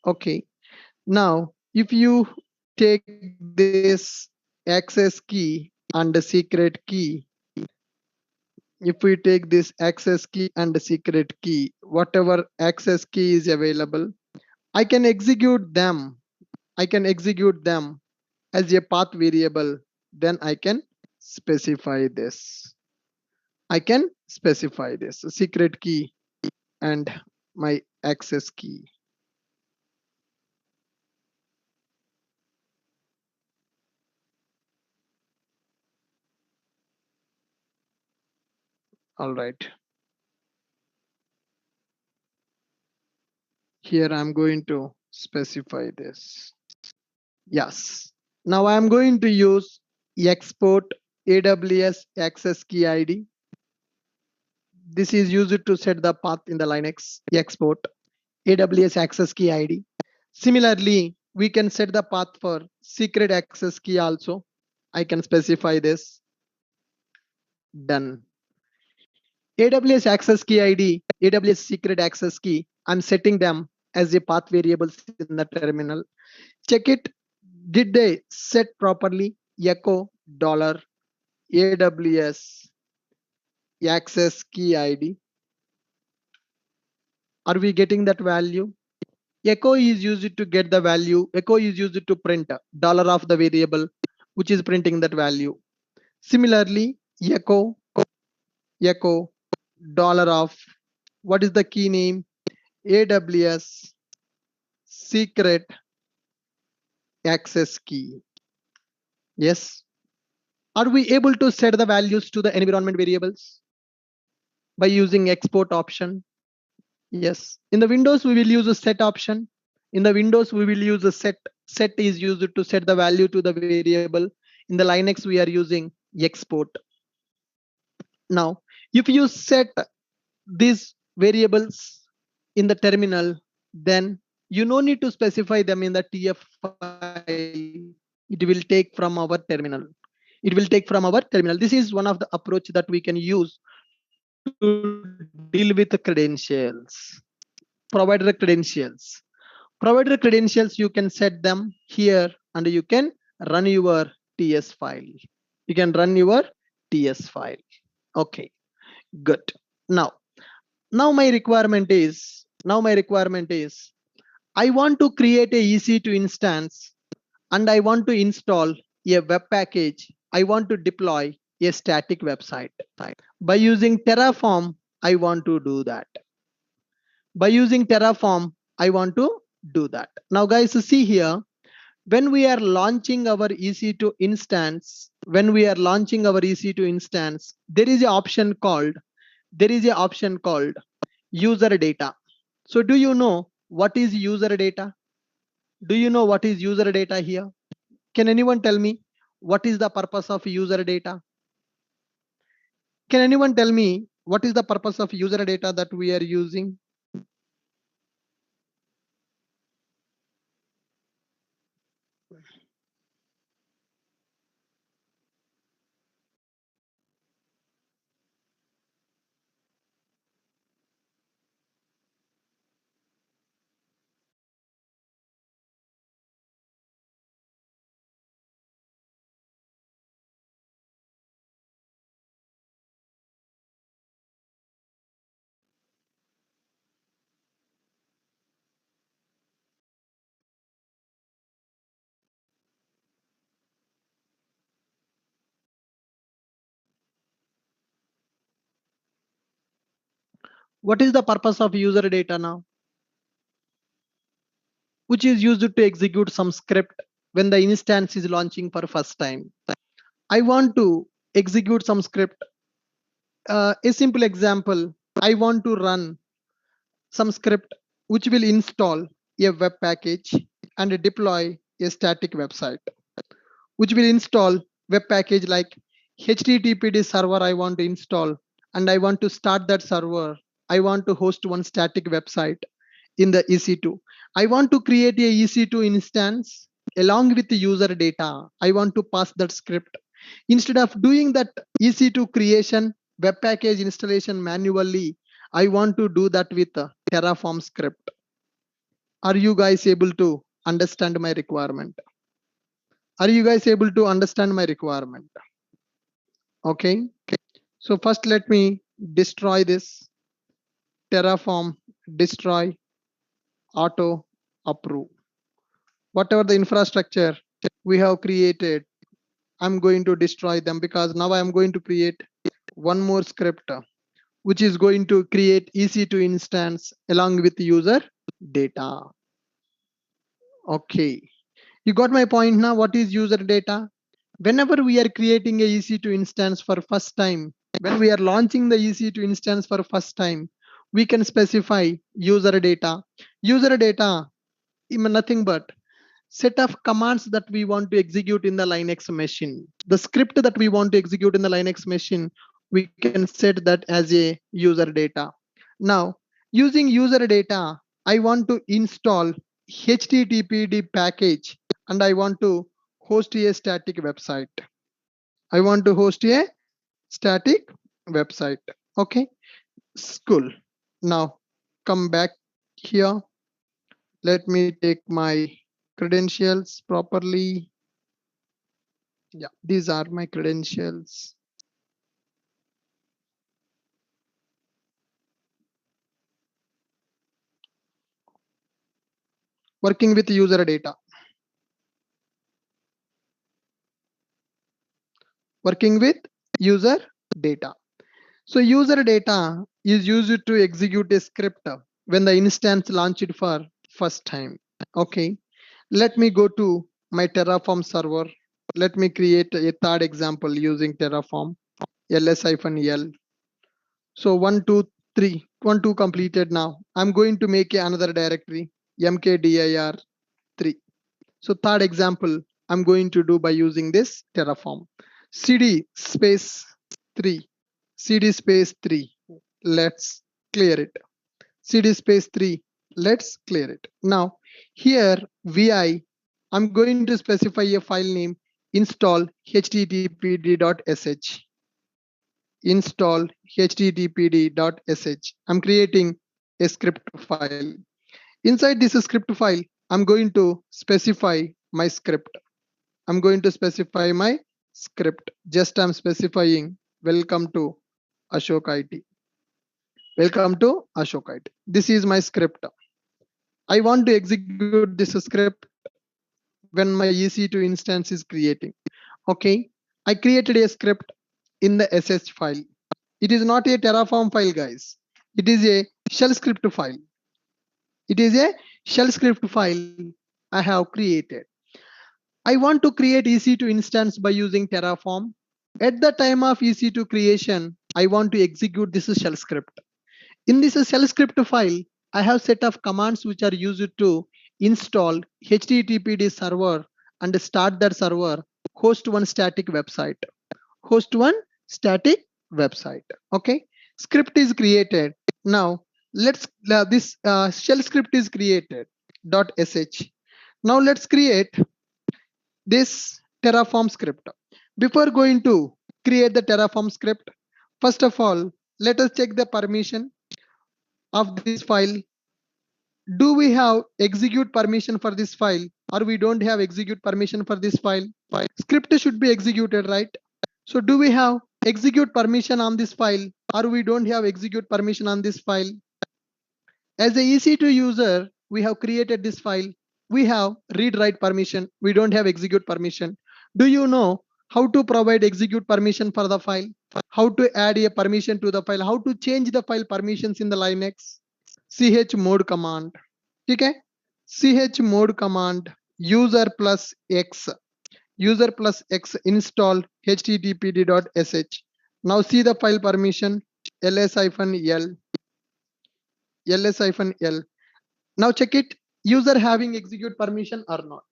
Okay. Now, if you take this access key and the secret key, if we take this access key and the secret key, whatever access key is available, I can execute them. As a path variable. Then I can specify this. Secret key and my access key. All right. Here I'm going to specify this. Yes. Now I'm going to use export AWS access key ID. This is used to set the path in the Linux export AWS access key ID. Similarly, we can set the path for secret access key also. I can specify this. Done. AWS access key ID, AWS secret access key, I'm setting them as a path variables in the terminal. Check it. Did they set properly? Echo dollar AWS access key ID. Are we getting that value? Echo is used to get the value. Echo is used to print dollar of the variable, which is printing that value. Similarly, echo dollar of what is the key name? AWS secret access key. Yes. Are we able to set the values to the environment variables by using export option? Yes. In the Windows, we will use a set option. In the Windows, we will use a set. Set is used to set the value to the variable. In the Linux, we are using export. Now, if you set these variables in the terminal, then you no need to specify them in the TF file. It will take from our terminal. It will take from our terminal. This is one of the approach that we can use to deal with the credentials. Provider credentials. Provider credentials, you can set them here and you can run your TS file. You can run your TS file. Okay, good. Now my requirement is I want to create a EC2 instance and I want to install a web package. I want to deploy a static website. By using Terraform, I want to do that. By using Terraform, I want to do that. Now guys, see here, when we are launching our EC2 instance, there is an option called user data. So do you know what is user data? Do you know what is user data here? Can anyone tell me what is the purpose of user data? Can anyone tell me what is the purpose of user data that we are using? What is the purpose of user data now? Which is used to execute some script when the instance is launching for first time. I want to execute some script. A simple example, I want to run some script which will install a web package and deploy a static website, which will install web package like HTTPD server I want to install, and I want to start that server. I want to host one static website in the EC2. I want to create a EC2 instance along with the user data. I want to pass that script. Instead of doing that EC2 creation, web package installation manually, I want to do that with a Terraform script. Are you guys able to understand my requirement? Are you guys able to understand my requirement? Okay. So first let me destroy this. Terraform destroy auto approve. Whatever the infrastructure we have created, I'm going to destroy them because now I'm going to create one more script which is going to create EC2 instance along with user data. Okay, you got my point now. What is user data? Whenever we are creating a EC2 instance for first time, when we are launching the EC2 instance for first time, we can specify user data. User data is nothing but set of commands that we want to execute in the Linux machine. The script that we want to execute in the Linux machine, we can set that as a user data. Now, using user data, I want to install HTTPD package and I want to host a static website. I want to host a static website. Okay, cool. Now, come back here. Let me take my credentials properly. Yeah, these are my credentials. Working with user data. Working with user data. So user data is used to execute a script when the instance launched for first time. Okay, let me go to my Terraform server. Let me create a third example using Terraform ls-l. So 1, 2, 3, 1, 2 completed. Now I'm going to make another directory mkdir3. So third example I'm going to do by using this Terraform. cd space 3. cd space 3. Let's clear it. cd space 3. Let's clear it. Now here vi, I'm going to specify a file name install httpd.sh. Install httpd.sh. I'm creating a script file. Inside this script file, I'm going to specify my script. I'm going to specify my script. Just I'm specifying welcome to Ashok IT. Welcome to Ashok IT. This is my script. I want to execute this script when my EC2 instance is creating. Okay, I created a script in the sh file. It is not a Terraform file, guys. It is a shell script file. It is a shell script file I have created. I want to create EC2 instance by using Terraform. At the time of EC2 creation, I want to execute this shell script. In this shell script file, I have set of commands which are used to install HTTPD server and start that server, host one static website. Host one static website. Okay, script is created. Now let's this shell script is created .sh. Now let's create this Terraform script. Before going to create the Terraform script, first of all, let us check the permission of this file. Do we have execute permission for this file or we don't have execute permission for this file? Script should be executed, right? So do we have execute permission on this file or we don't have execute permission on this file? As a EC2 user, we have created this file. We have read write permission. We don't have execute permission. Do you know how to provide execute permission for the file? How to add a permission to the file? How to change the file permissions in the Linux? chmod command. Okay? chmod command user plus x install httpd.sh. Now see the file permission ls-l. Now check it, user having execute permission or not.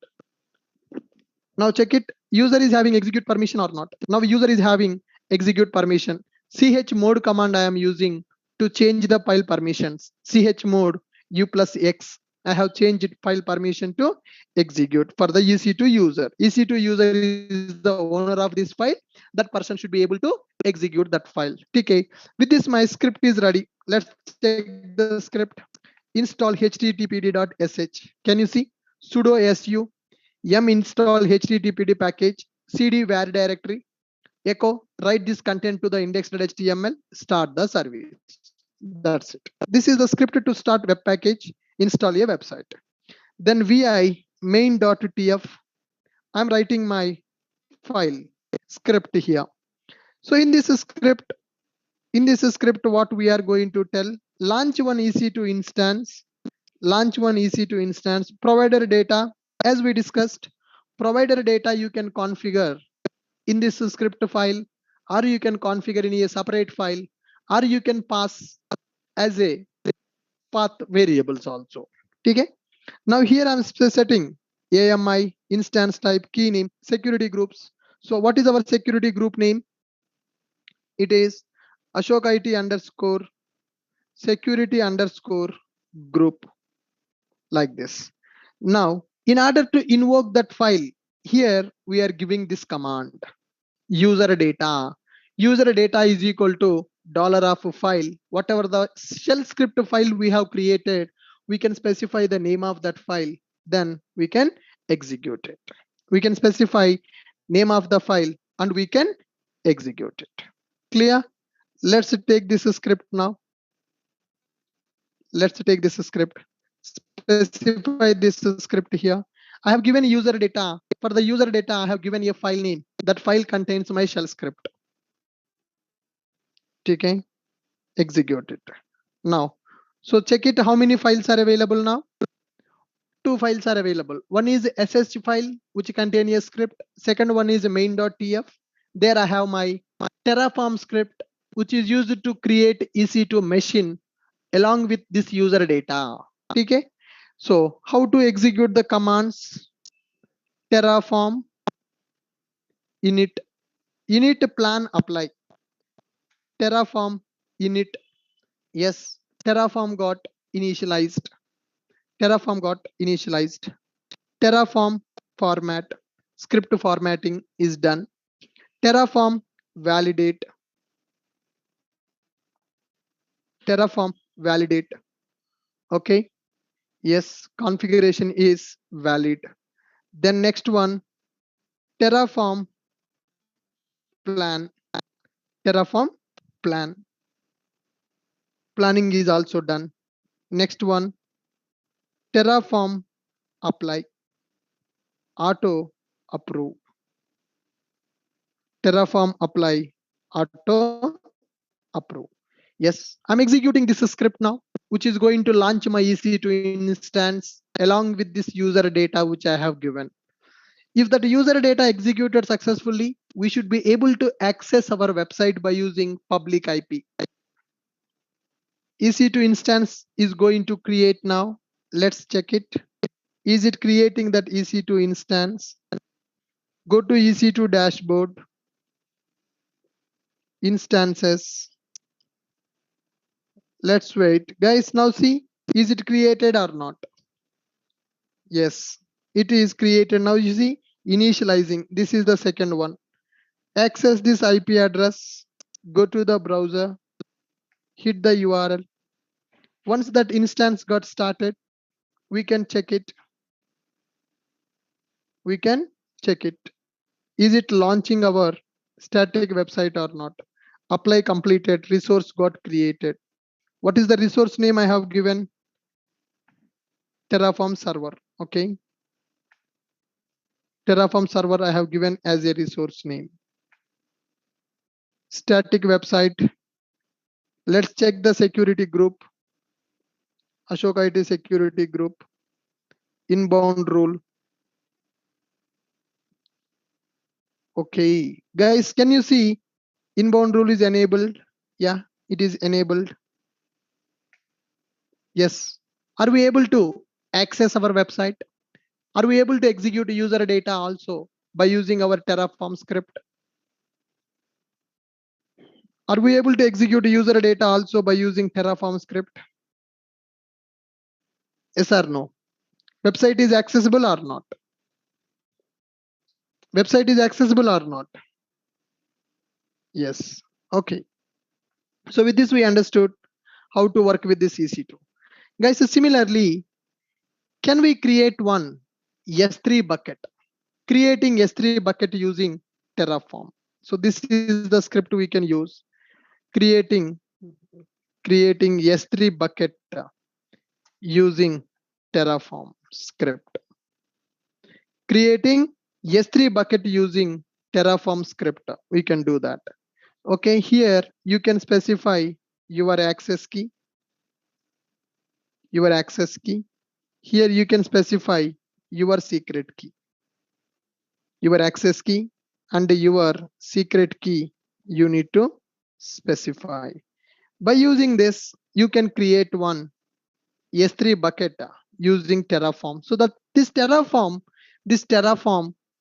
Now check it, user is having execute permission or not. Now user is having execute permission. chmod command I am using to change the file permissions. chmod u plus x. I have changed file permission to execute for the EC2 user. EC2 user is the owner of this file. That person should be able to execute that file. Okay. With this, my script is ready. Let's check the script. Install httpd.sh. Can you see? Sudo su yum install httpd package cd var directory echo write this content to the index.html start the service. That's it. This is the script to start web package, install a website. Then vi main.tf. I'm writing my file script here. So in this script, what we are going to tell, launch one EC2 instance, provider data. As we discussed, provider data you can configure in this script file, or you can configure in a separate file, or you can pass as a path variables also. Okay. Now here I'm setting AMI, instance type, key name, security groups. So what is our security group name? It is Ashok IT underscore security underscore group, like this. Now, in order to invoke that file, here we are giving this command, user data. User data is equal to dollar of file. Whatever the shell script file we have created, we can specify the name of that file. Then we can execute it. We can specify name of the file and we can execute it. Clear? Let's take this script now. Let's take this script. Specify this script here. I have given user data. For the user data, I have given a file name. That file contains my shell script. Okay, execute it now. So check it. How many files are available now? Two files are available. One is SSH file, which contains a script. Second one is main.tf. There I have my Terraform script, which is used to create EC2 machine along with this user data. Okay. So how to execute the commands? Terraform init plan apply. Terraform init. Yes, Terraform got initialized. Terraform got initialized. Terraform format. Script formatting is done. Terraform validate. Terraform validate. Okay. Yes, configuration is valid. Then next one, Terraform plan. Terraform plan. Planning is also done. Next one, Terraform apply. Auto approve. Terraform apply. Auto approve. Yes, I'm executing this script now, which is going to launch my EC2 instance along with this user data which I have given. If that user data executed successfully, we should be able to access our website by using public IP. EC2 instance is going to create now. Let's check it. Is it creating that EC2 instance? Go to EC2 dashboard, instances. Let's wait. Guys, now see, is it created or not? Yes, it is created. Now you see, initializing. This is the second one. Access this IP address. Go to the browser. Hit the URL. Once that instance got started, we can check it. We can check it. Is it launching our static website or not? Apply completed. Resource got created. What is the resource name I have given? Terraform server. Okay. Terraform server I have given as a resource name. Static website. Let's check the security group. Ashok IT security group. Inbound rule. Okay. Guys, can you see inbound rule is enabled? Yeah, it is enabled. Yes. Are we able to access our website? Are we able to execute user data also by using our Terraform script? Are we able to execute user data also by using Terraform script? Yes or no? Website is accessible or not? Website is accessible or not? Yes. Okay. So with this, we understood how to work with this EC2. Guys, so similarly, can we create one S3 bucket? Creating S3 bucket using Terraform. So this is the script we can use. Creating S3 bucket using Terraform script. Creating S3 bucket using Terraform script. We can do that. Okay, here you can specify your access key. Your access key. Here you can specify your secret key. Your access key and your secret key you need to specify. By using this, you can create one S3 bucket using Terraform. So that this Terraform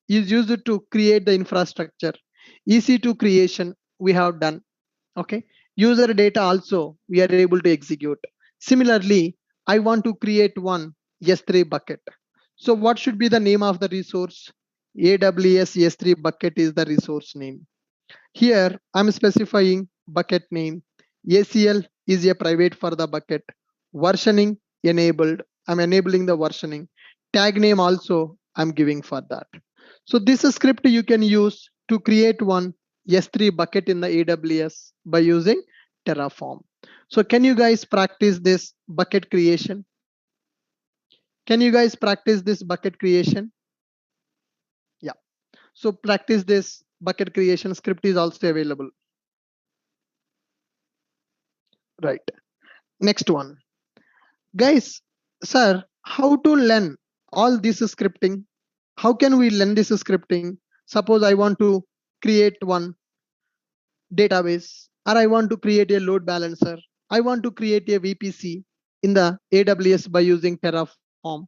is used to create the infrastructure. EC2 creation we have done. Okay. User data also we are able to execute. Similarly, I want to create one S3 bucket. So what should be the name of the resource? AWS S3 bucket is the resource name. Here I'm specifying bucket name. ACL is a private for the bucket. Versioning enabled. I'm enabling the versioning. Tag name also I'm giving for that. So this script you can use to create one S3 bucket in the AWS by using Terraform. So can you guys practice this bucket creation? Can you guys practice this bucket creation? Yeah. So practice this bucket creation script is also available. Right. Next one. Guys, sir, how to learn all this scripting? How can we learn this scripting? Suppose I want to create one database, or I want to create a load balancer. I want to create a VPC in the AWS by using Terraform.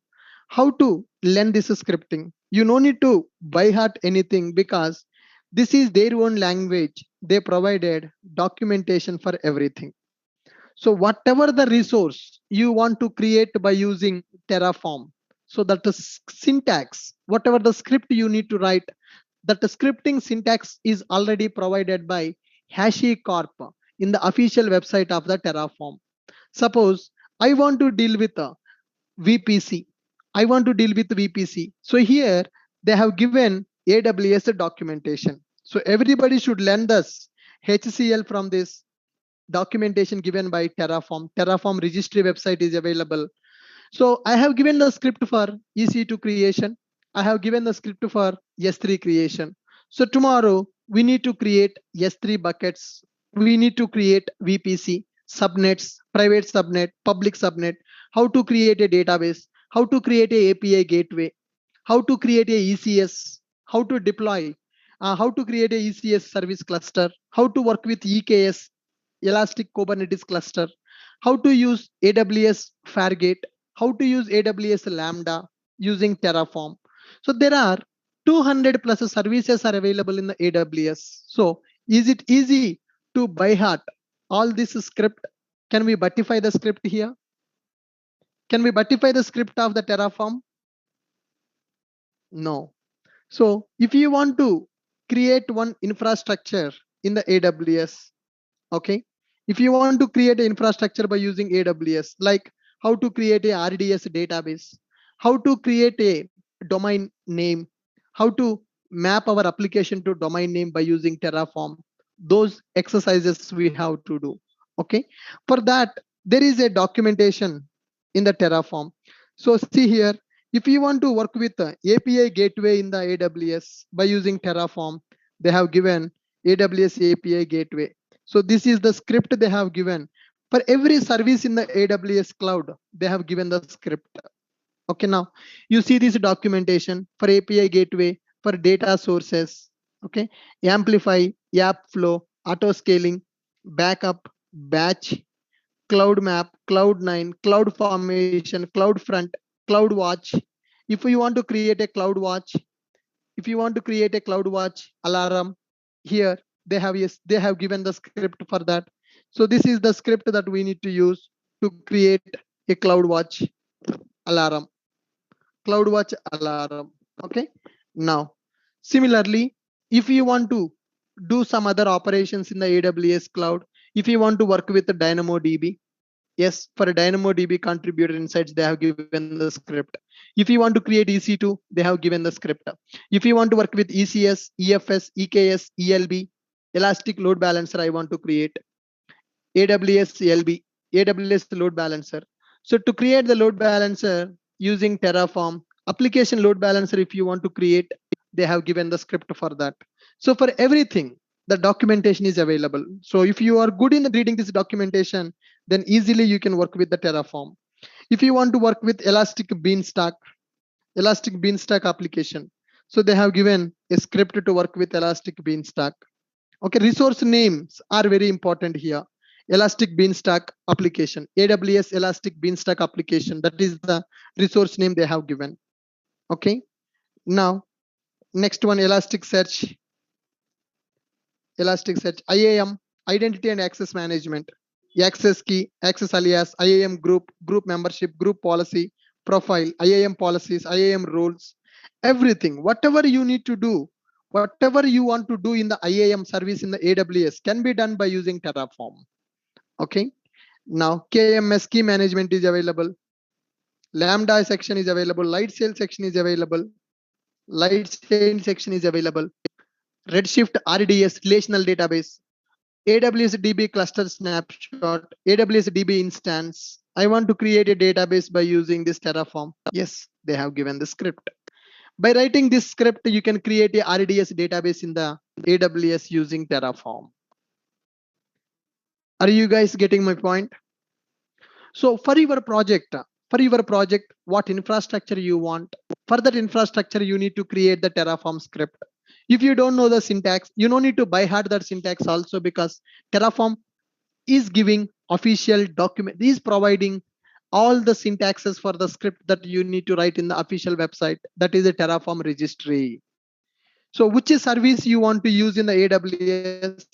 How to learn this scripting? You no need to by heart anything because this is their own language. They provided documentation for everything. So whatever the resource you want to create by using Terraform, so that the syntax, whatever the script you need to write, that the scripting syntax is already provided by HashiCorp in the official website of the Terraform. Suppose I want to deal with a VPC. I want to deal with VPC. So here they have given AWS documentation. So everybody should learn this HCL from this documentation given by Terraform. Terraform registry website is available. So I have given the script for EC2 creation. I have given the script for S3 creation. So tomorrow we need to create S3 buckets. We need to create VPC, subnets, private subnet, public subnet, how to create a database, how to create a API gateway, how to create a ECS, how to deploy, how to create a ECS service cluster, how to work with EKS, Elastic Kubernetes cluster, how to use AWS Fargate, how to use AWS Lambda using Terraform. So there are 200 plus services are available in the AWS. So is it easy to by heart all this script? Can we butify the script here? Can we butify the script of the Terraform? No. So if you want to create one infrastructure in the AWS, okay, if you want to create an infrastructure by using AWS, like how to create a RDS database, how to create a domain name, how to map our application to domain name by using Terraform, those exercises we have to do. Okay, for that there is a documentation in the Terraform. So see here, if you want to work with the API gateway in the AWS by using Terraform, they have given AWS API gateway. So this is the script they have given. For every service in the AWS cloud, they have given the script. Okay, now you see this documentation for API gateway, for data sources, okay, amplify, app flow, auto scaling, backup, batch, cloud map, cloud9, cloud formation, cloud front, cloud watch. If you want to create a cloud watch, if you want to create a cloud watch alarm, here they have, yes, they have given the script for that. So this is the script that we need to use to create a cloud watch alarm. Cloud watch alarm. Okay. Now, similarly, if you want to do some other operations in the AWS cloud, if you want to work with the DynamoDB, yes, for a DynamoDB contributor insights, they have given the script. If you want to create EC2, they have given the script. If you want to work with ECS, EFS, EKS, ELB, Elastic Load Balancer, I want to create AWS ELB, AWS Load Balancer. So to create the load balancer using Terraform, application load balancer, if you want to create, they have given the script for that. So for everything, the documentation is available. So if you are good in reading this documentation, then easily you can work with the Terraform. If you want to work with Elastic Beanstalk application, so they have given a script to work with Elastic Beanstalk. Okay, resource names are very important here. Elastic Beanstalk application, AWS Elastic Beanstalk application. That is the resource name they have given. Okay. Now, next one, Elasticsearch, IAM, Identity and Access Management, access key, access alias, IAM group, group membership, group policy, profile, IAM policies, IAM rules, everything, whatever you need to do, whatever you want to do in the IAM service in the AWS can be done by using Terraform. Okay. Now, KMS, key management is available. Lambda section is available. Light sail section is available. Light sail section is available. Redshift RDS, relational database. AWS DB cluster snapshot, AWS DB instance. I want to create a database by using this Terraform. Yes, they have given the script. By writing this script, you can create a RDS database in the AWS using Terraform. Are you guys getting my point? So for your project, what infrastructure you want? For that infrastructure, you need to create the Terraform script. If you don't know the syntax, you don't need to by heart that syntax also, because Terraform is giving official document, is providing all the syntaxes for the script that you need to write in the official website. That is a Terraform registry. So which service you want to use in the AWS,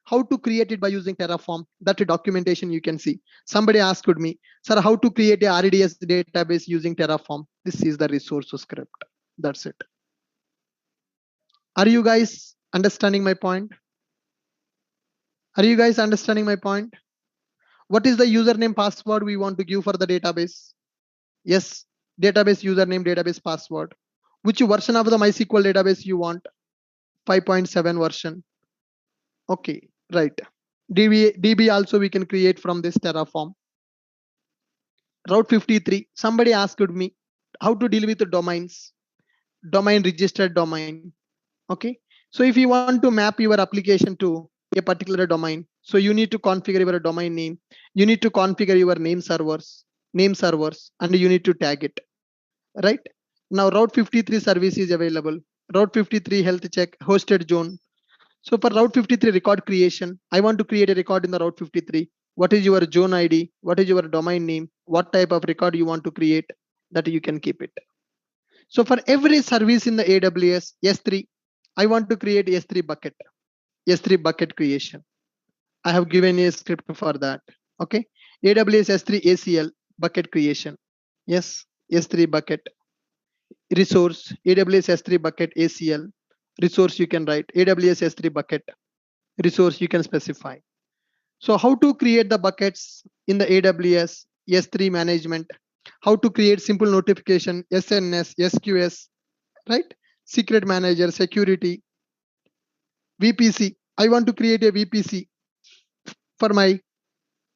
how to create it by using Terraform, that documentation you can see. Somebody asked me, sir, how to create a RDS database using Terraform? This is the resource script. That's it. Are you guys understanding my point? Are you guys understanding my point? What is the username password we want to give for the database? Yes, database username, database password. Which version of the MySQL database you want? 5.7 version. Okay, right. DB also we can create from this Terraform. Route 53. Somebody asked me how to deal with the domains. Domain, registered domain. Okay. So if you want to map your application to a particular domain, so you need to configure your domain name. You need to configure your name servers, and you need to tag it. Right. Now Route 53 service is available. Route 53 health check, hosted zone. So for Route 53 record creation, I want to create a record in the Route 53. What is your zone ID? What is your domain name? What type of record you want to create, that you can keep it. So for every service in the AWS S3, I want to create S3 bucket creation. I have given a script for that. Okay. AWS S3 ACL bucket creation. Yes, S3 bucket. Resource, AWS S3 bucket ACL. Resource you can write, AWS S3 bucket. Resource you can specify. So how to create the buckets in the AWS S3 management? How to create simple notification, SNS, SQS, right? Secret manager, security, VPC. I want to create a VPC for my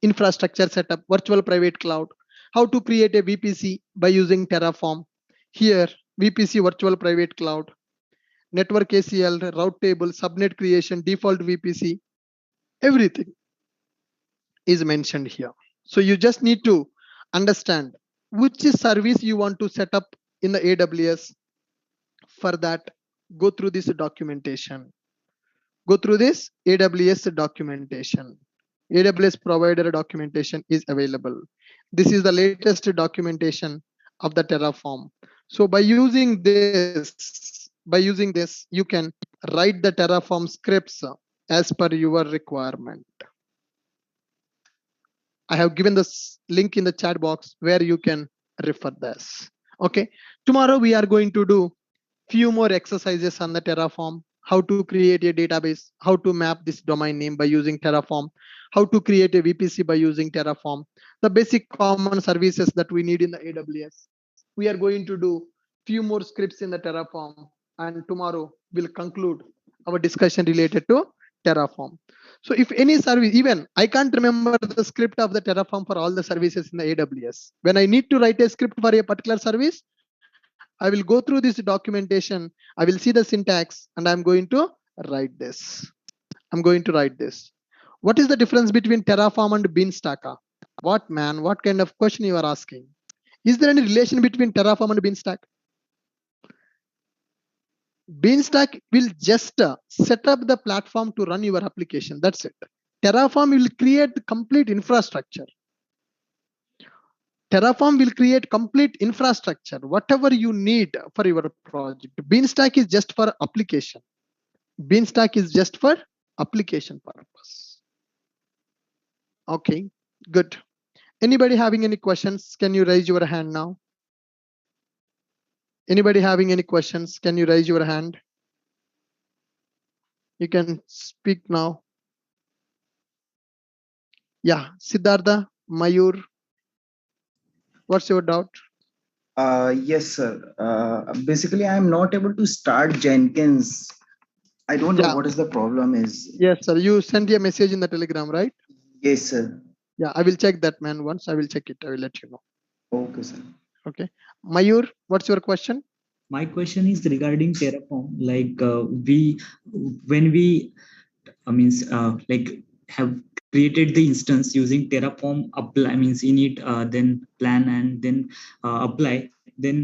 infrastructure setup, virtual private cloud. How to create a VPC by using Terraform. Here, VPC virtual private cloud, network ACL, route table, subnet creation, default VPC, everything is mentioned here. So you just need to understand which service you want to set up in the AWS. For that, go through this documentation. Go through this AWS documentation. AWS provider documentation is available. This is the latest documentation of the Terraform. So by using this, you can write the Terraform scripts as per your requirement. I have given this link in the chat box where you can refer this. Okay. Tomorrow we are going to do few more exercises on the Terraform. How to create a database, how to map this domain name by using Terraform, how to create a VPC by using Terraform, the basic common services that we need in the AWS. We are going to do few more scripts in the Terraform, and tomorrow we'll conclude our discussion related to Terraform. So if any service, even I can't remember the script of the Terraform for all the services in the AWS. When I need to write a script for a particular service, I will go through this documentation. I will see the syntax and I'm going to write this. What is the difference between Terraform and Beanstalk? What, man? What kind of question you are asking? Is there any relation between Terraform and Beanstalk? Beanstalk will just set up the platform to run your application. That's it. Terraform will create complete infrastructure. Terraform will create complete infrastructure, whatever you need for your project. Beanstalk is just for application. Beanstalk is just for application purpose. Okay, good. Anybody having any questions? Can you raise your hand now? Anybody having any questions? Can you raise your hand? You can speak now. Yeah, Siddhartha, Mayur, what's your doubt? Yes, sir. Basically, I am not able to start Jenkins. I don't know what is the problem is. Yes, sir. You sent a message in the Telegram, right? Yes, sir. Yeah, I will check that, man. Once I will check it, I will let you know. Okay, sir. Okay. Mayur, what's your question? My question is regarding Terraform. Like when we, like have created the instance using Terraform apply means init, then plan and then apply. Then